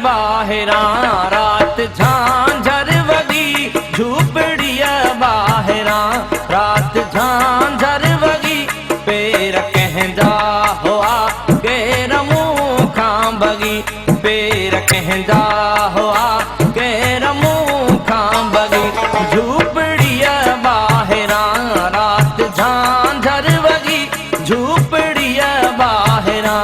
बाहिरा रात झांझर वगी झूपड़िया बाहिरा रात झांझर वगी पेर कहंदा हुआ केर मुंह खां बगी पेर कहंदा हुआ केर मुंह खां बगी झूपड़िया बाहिरा रात झांझर वगी झूपड़िया बाहिरा।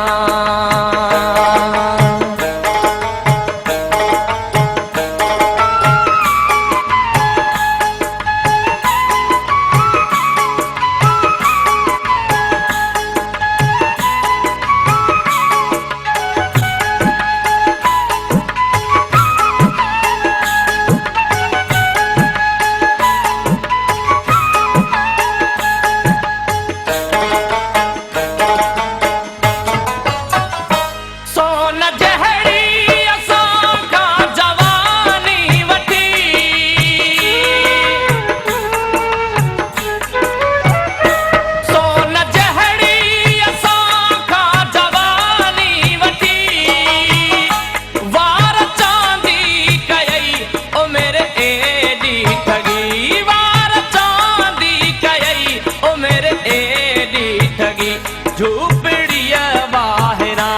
झूपड़िया बाहिरा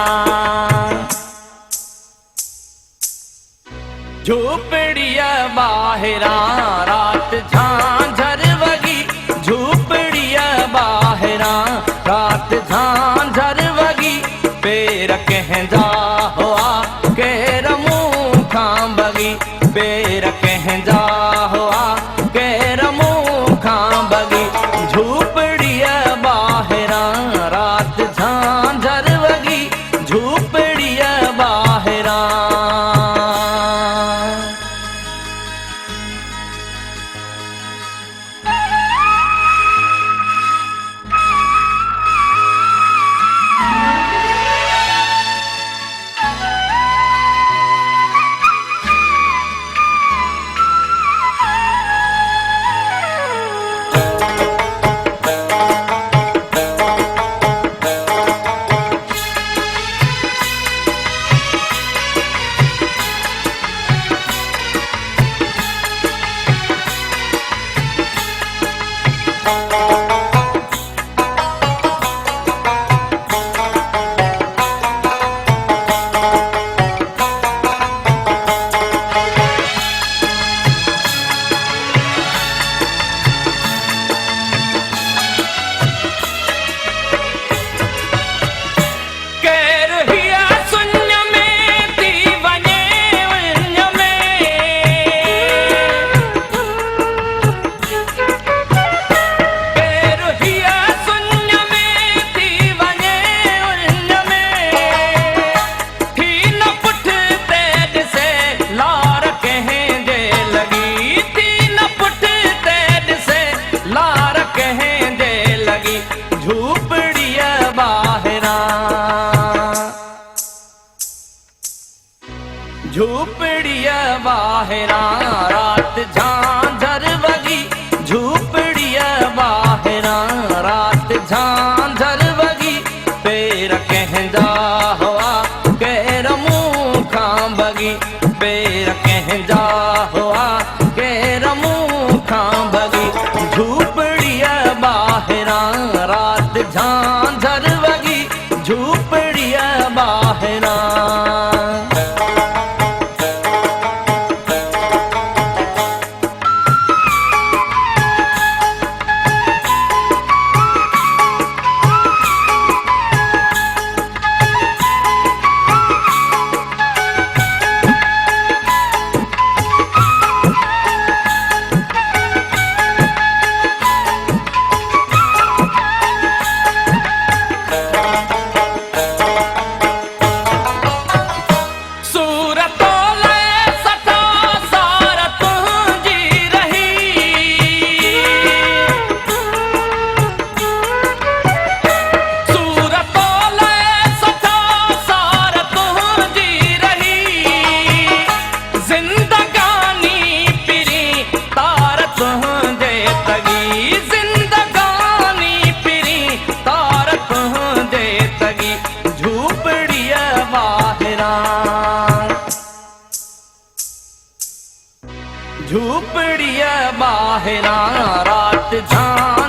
झूपड़िया बाहिरा रात झांझर वगी झूपड़िया बाहिरा रात झांझर वगी पेर कहंदा हुआ केर मुंह खां बगी पेर कहंदा हुआ केर मुंह खां बगी झूपड़िया बाहिरा रात झांझर वगी झूपड़िया बाहिरा। झूपड़िया बाहिरा झूपड़िया बाहिरा रात झांझर वगी झूपड़िया बाहिरा रात झांझर वगी पेर कहंदा हुआ केर मुंह खां बगी पेर कहंदा हुआ केर मुंह खां बगी झूपड़िया बाहिरा रात झांझर वगी झूपड़िया बाहिरा। झूपड़िया बाहरा रात झां